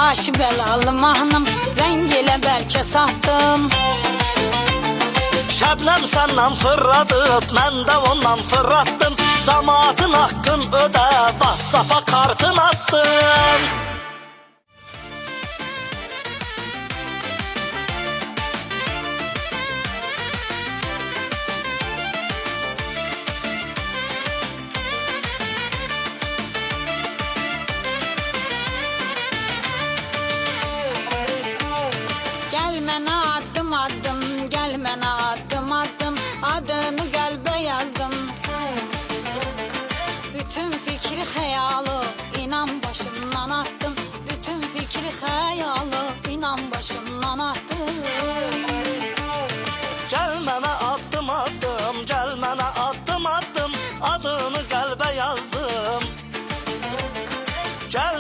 başı belalı mahnım, zengile belki sattım. Şəbnəm səndən fırladıb, mən də ondan fırlatdım. Cəmaatın haqqın ödə, WhatsApp-a kartın attım. Gel mənə addım addım, gel mənə addım addım, adını qəlbə yazdım. Bütün fikri xəyalı inan başımdan attım, bütün fikri xəyalı inan başımdan attım. Gəl mənə addım addım, gəl mənə addım addım, adını qəlbə yazdım. Gəl